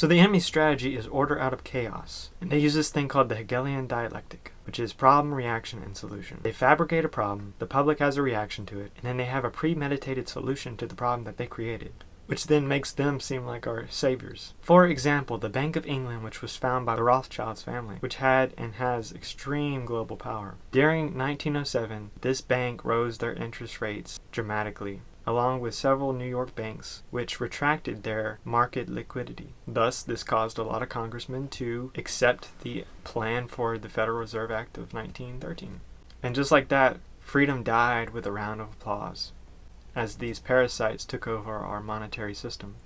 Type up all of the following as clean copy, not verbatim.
So the enemy's strategy is order out of chaos, and they use this thing called the Hegelian dialectic, which is problem, reaction, and solution. They fabricate a problem, the public has a reaction to it, and then they have a premeditated solution to the problem that they created, which then makes them seem like our saviors. For example, the Bank of England, which was founded by the Rothschilds family, which had and has extreme global power. During 1907, this bank rose their interest rates dramatically, along with several New York banks, which retracted their market liquidity. Thus, this caused a lot of congressmen to accept the plan for the Federal Reserve Act of 1913. And just like that, freedom died with a round of applause, as these parasites took over our monetary system.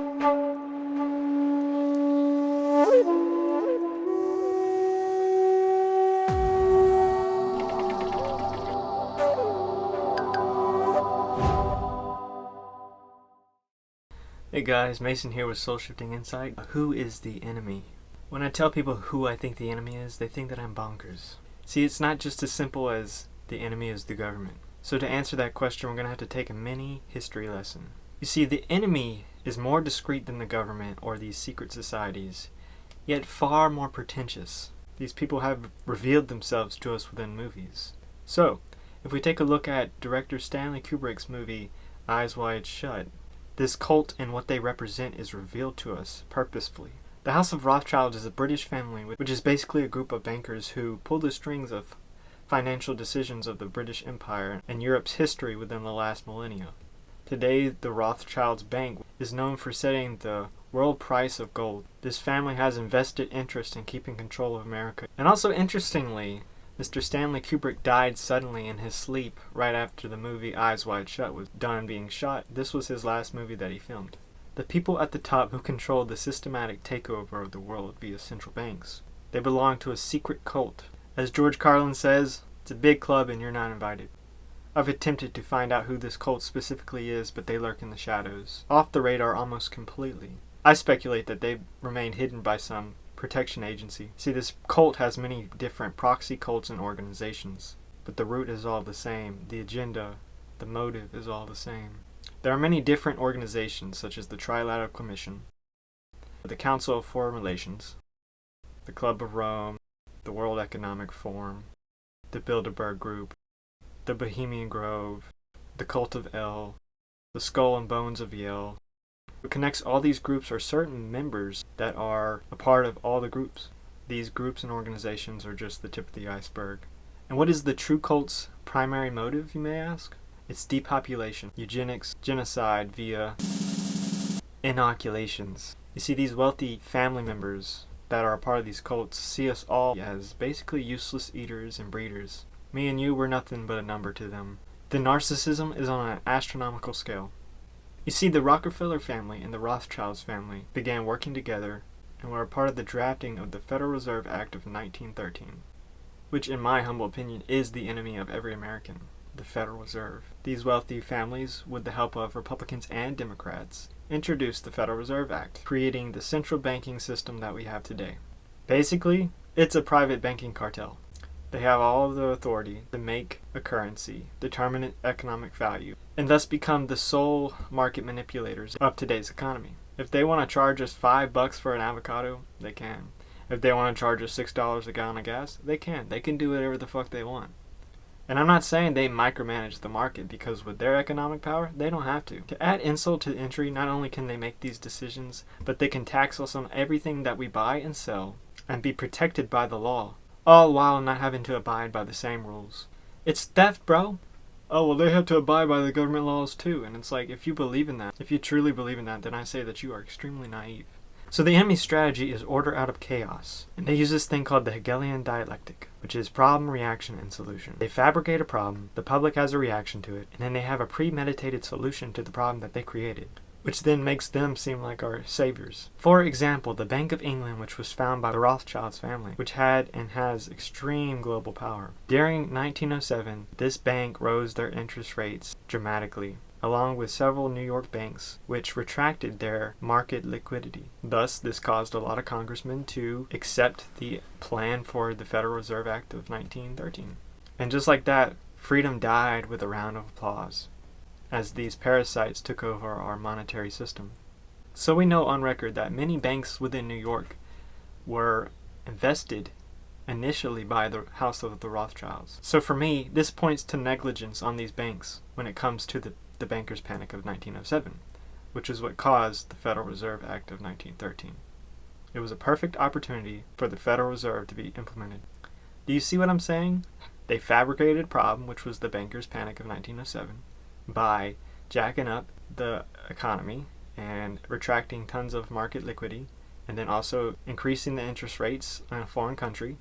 Hey guys, Mason here with Soul Shifting Insight. Who is the enemy? When I tell people who I think the enemy is, they think that I'm bonkers. See, it's not just as simple as the enemy is the government. So to answer that question, we're going to have to take a mini history lesson. You see, the enemy is more discreet than the government or these secret societies, yet far more pretentious. These people have revealed themselves to us within movies. So, if we take a look at director Stanley Kubrick's movie Eyes Wide Shut, this cult and what they represent is revealed to us purposefully. The House of Rothschild is a British family, which is basically a group of bankers who pull the strings of financial decisions of the British Empire and Europe's history within the last millennia. Today, the Rothschilds Bank is known for setting the world price of gold. This family has invested interest in keeping control of America. And also, interestingly, Mr. Stanley Kubrick died suddenly in his sleep right after the movie Eyes Wide Shut was done being shot. This was his last movie that he filmed. The people at the top who control the systematic takeover of the world via central banks. They belong to a secret cult. As George Carlin says, it's a big club and you're not invited. I've attempted to find out who this cult specifically is, but they lurk in the shadows, off the radar almost completely. I speculate that they remained hidden by some protection agency. See, this cult has many different proxy cults and organizations, but the root is all the same. The agenda, the motive is all the same. There are many different organizations, such as the Trilateral Commission, the Council of Foreign Relations, the Club of Rome, the World Economic Forum, the Bilderberg Group, the Bohemian Grove, the Cult of El, the Skull and Bones of Yale. What connects all these groups are certain members that are a part of all the groups. These groups and organizations are just the tip of the iceberg. And what is the true cult's primary motive, you may ask? It's depopulation, eugenics, genocide via inoculations. You see, these wealthy family members that are a part of these cults see us all as basically useless eaters and breeders. Me and you were nothing but a number to them. The narcissism is on an astronomical scale. You see, the Rockefeller family and the Rothschilds family began working together and were a part of the drafting of the Federal Reserve Act of 1913, which in my humble opinion is the enemy of every American, the Federal Reserve. These wealthy families, with the help of Republicans and Democrats, introduced the Federal Reserve Act, creating the central banking system that we have today. Basically, it's a private banking cartel. They have all of the authority to make a currency, determine its economic value, and thus become the sole market manipulators of today's economy. If they want to charge us $5 for an avocado, they can. If they want to charge us $6 a gallon of gas, they can. They can do whatever the fuck they want. And I'm not saying they micromanage the market, because with their economic power, they don't have to. To add insult to injury, not only can they make these decisions, but they can tax us on everything that we buy and sell and be protected by the law, all while not having to abide by the same rules. It's theft, bro. Oh, well, they have to abide by the government laws too. And it's like, if you believe in that, if you truly believe in that, then I say that you are extremely naive. So the enemy's strategy is order out of chaos. And they use this thing called the Hegelian dialectic, which is problem, reaction, and solution. They fabricate a problem, the public has a reaction to it, and then they have a premeditated solution to the problem that they created, which then makes them seem like our saviors. For example, the Bank of England, which was founded by the Rothschilds family, which had and has extreme global power. During 1907, this bank rose their interest rates dramatically, along with several New York banks, which retracted their market liquidity. Thus, this caused a lot of congressmen to accept the plan for the Federal Reserve Act of 1913. And just like that, freedom died with a round of applause, as these parasites took over our monetary system. So we know on record that many banks within New York were invested initially by the House of the Rothschilds. So for me, this points to negligence on these banks when it comes to the bankers' panic of 1907, which is what caused the Federal Reserve Act of 1913. It was a perfect opportunity for the Federal Reserve to be implemented. Do you see what I'm saying? They fabricated a problem, which was the bankers' panic of 1907, by jacking up the economy and retracting tons of market liquidity, and then also increasing the interest rates in a foreign country.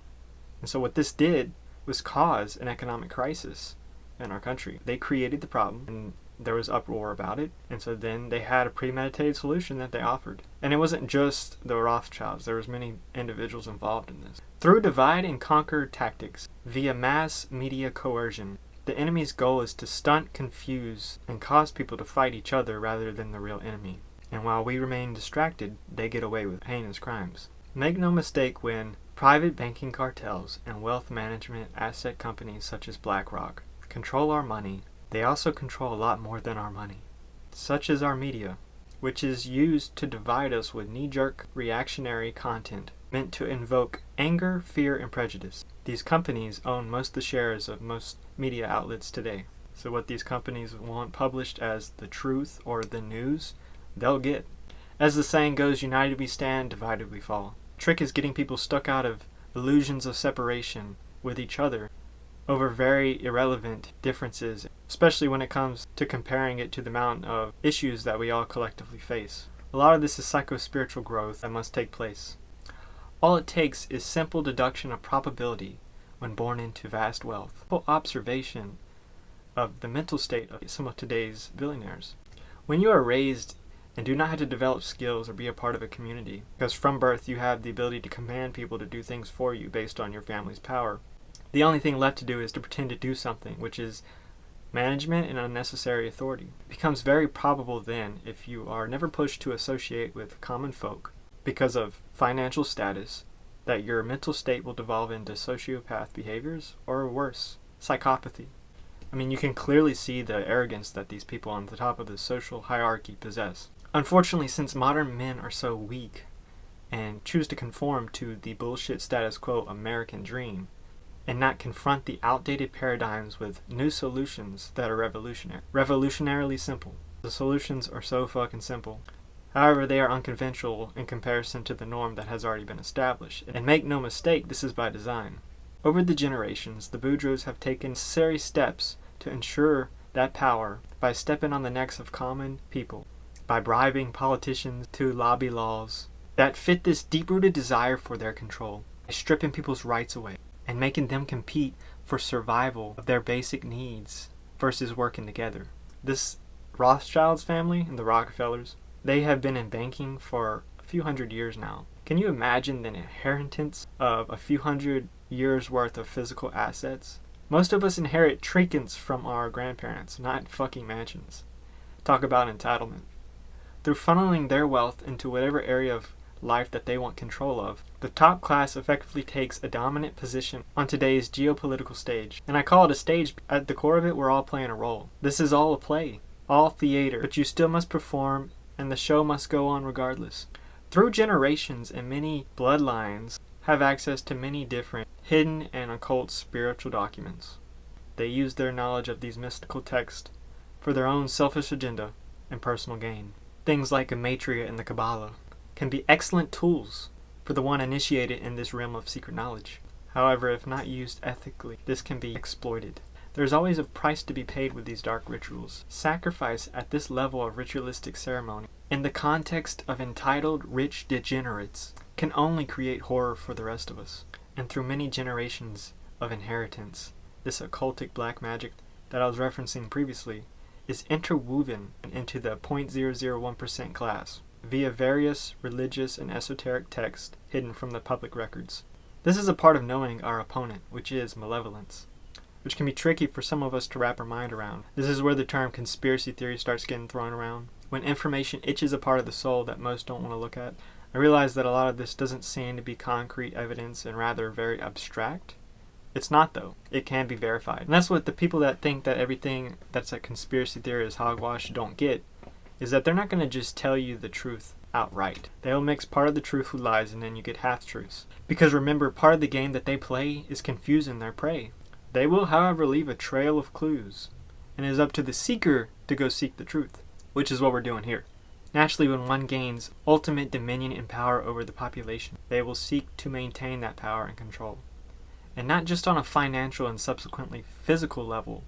And so what this did was cause an economic crisis in our country. They created the problem, and there was uproar about it, and so then they had a premeditated solution that they offered. And it wasn't just the Rothschilds, there was many individuals involved in this. Through divide and conquer tactics, via mass media coercion, the enemy's goal is to stunt, confuse, and cause people to fight each other rather than the real enemy. And while we remain distracted, they get away with heinous crimes. Make no mistake, when private banking cartels and wealth management asset companies such as BlackRock control our money, they also control a lot more than our money, such as our media, which is used to divide us with knee-jerk reactionary content meant to invoke anger, fear, and prejudice. These companies own most of the shares of most media outlets today. So what these companies want published as the truth or the news, they'll get. As the saying goes, united we stand, divided we fall. Trick is getting people stuck out of illusions of separation with each other over very irrelevant differences, especially when it comes to comparing it to the amount of issues that we all collectively face. A lot of this is psycho-spiritual growth that must take place. All it takes is simple deduction of probability when born into vast wealth. Simple observation of the mental state of some of today's billionaires. When you are raised and do not have to develop skills or be a part of a community, because from birth you have the ability to command people to do things for you based on your family's power, the only thing left to do is to pretend to do something, which is management and unnecessary authority. It becomes very probable then, if you are never pushed to associate with common folk because of financial status, that your mental state will devolve into sociopath behaviors, or worse, psychopathy. I mean, you can clearly see the arrogance that these people on the top of the social hierarchy possess. Unfortunately, since modern men are so weak and choose to conform to the bullshit status quo American dream, and not confront the outdated paradigms with new solutions that are revolutionarily simple. The solutions are so fucking simple. However, they are unconventional in comparison to the norm that has already been established. And make no mistake, this is by design. Over the generations, the Boudreaux have taken necessary steps to ensure that power by stepping on the necks of common people, by bribing politicians to lobby laws that fit this deep-rooted desire for their control, by stripping people's rights away, and making them compete for survival of their basic needs versus working together. This Rothschilds family and the Rockefellers, they have been in banking for a few hundred years now. Can you imagine the inheritance of a few hundred years worth of physical assets? Most of us inherit trinkets from our grandparents, not fucking mansions. Talk about entitlement. Through funneling their wealth into whatever area of life that they want control of, the top class effectively takes a dominant position on today's geopolitical stage. And I call it a stage. At the core of it, we're all playing a role. This is all a play, all theater, but you still must perform, and the show must go on regardless. Through generations, and many bloodlines have access to many different hidden and occult spiritual documents. They use their knowledge of these mystical texts for their own selfish agenda and personal gain. Things like Gematria and the Kabbalah can be excellent tools for the one initiated in this realm of secret knowledge. However, if not used ethically, this can be exploited. There is always a price to be paid with these dark rituals. Sacrifice at this level of ritualistic ceremony, in the context of entitled rich degenerates, can only create horror for the rest of us. And through many generations of inheritance, this occultic black magic that I was referencing previously is interwoven into the 0.001% class via various religious and esoteric texts hidden from the public records. This is a part of knowing our opponent, which is malevolence, which can be tricky for some of us to wrap our mind around. This is where the term conspiracy theory starts getting thrown around. When information itches a part of the soul that most don't want to look at, I realize that a lot of this doesn't seem to be concrete evidence and rather very abstract. It's not, though. It can be verified. And that's what the people that think that everything that's a conspiracy theory is hogwash don't get, is that they're not going to just tell you the truth. outright. They'll mix part of the truth with lies, and then you get half-truths. Because remember, part of the game that they play is confusing their prey. They will, however, leave a trail of clues, and it is up to the seeker to go seek the truth, which is what we're doing here. Naturally, when one gains ultimate dominion and power over the population, they will seek to maintain that power and control. And not just on a financial and subsequently physical level,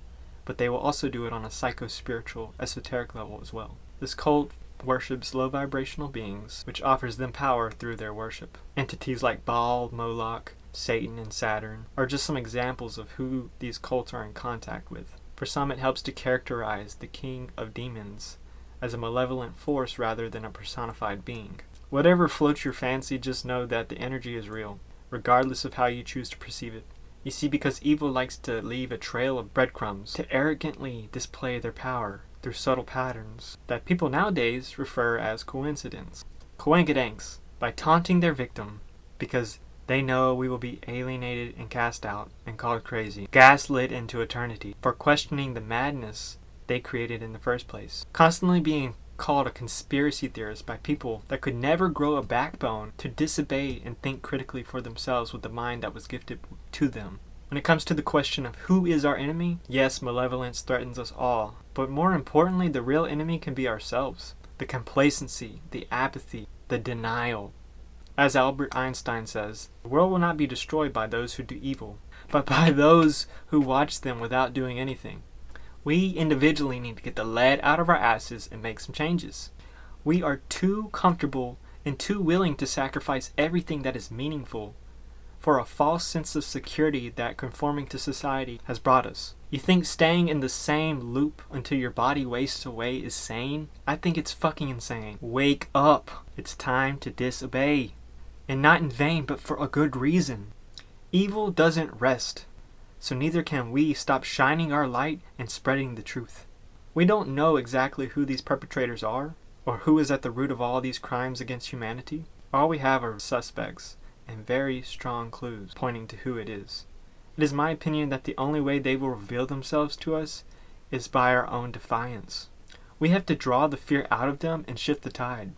but they will also do it on a psycho-spiritual, esoteric level as well. This cult worships low vibrational beings, which offers them power through their worship. Entities like Baal, Moloch, Satan, and Saturn are just some examples of who these cults are in contact with. For some, it helps to characterize the king of demons as a malevolent force rather than a personified being. Whatever floats your fancy, just know that the energy is real, regardless of how you choose to perceive it. You see, because evil likes to leave a trail of breadcrumbs to arrogantly display their power through subtle patterns that people nowadays refer as coincidence. Coincidence, by taunting their victim because they know we will be alienated and cast out and called crazy, gaslit into eternity for questioning the madness they created in the first place. Constantly being called a conspiracy theorist by people that could never grow a backbone to disobey and think critically for themselves with the mind that was gifted to them. When it comes to the question of who is our enemy, yes, malevolence threatens us all, but more importantly, the real enemy can be ourselves. The complacency, the apathy, the denial. As Albert Einstein says, the world will not be destroyed by those who do evil, but by those who watch them without doing anything. We individually need to get the lead out of our asses and make some changes. We are too comfortable and too willing to sacrifice everything that is meaningful for a false sense of security that conforming to society has brought us. You think staying in the same loop until your body wastes away is sane? I think it's fucking insane. Wake up. It's time to disobey. And not in vain, but for a good reason. Evil doesn't rest, so neither can we stop shining our light and spreading the truth. We don't know exactly who these perpetrators are, or who is at the root of all these crimes against humanity. All we have are suspects and very strong clues pointing to who it is. It is my opinion that the only way they will reveal themselves to us is by our own defiance. We have to draw the fear out of them and shift the tide.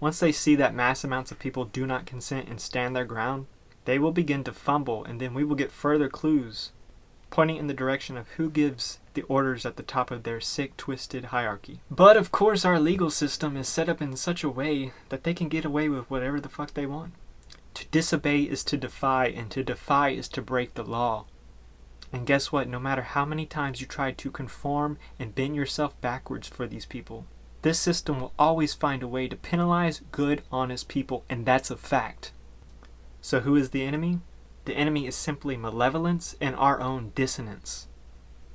Once they see that mass amounts of people do not consent and stand their ground, they will begin to fumble, and then we will get further clues pointing in the direction of who gives the orders at the top of their sick, twisted hierarchy. But of course our legal system is set up in such a way that they can get away with whatever the fuck they want. To disobey is to defy, and to defy is to break the law. And guess what? No matter how many times you try to conform and bend yourself backwards for these people, this system will always find a way to penalize good, honest people, and that's a fact. So who is the enemy? The enemy is simply malevolence and our own dissonance.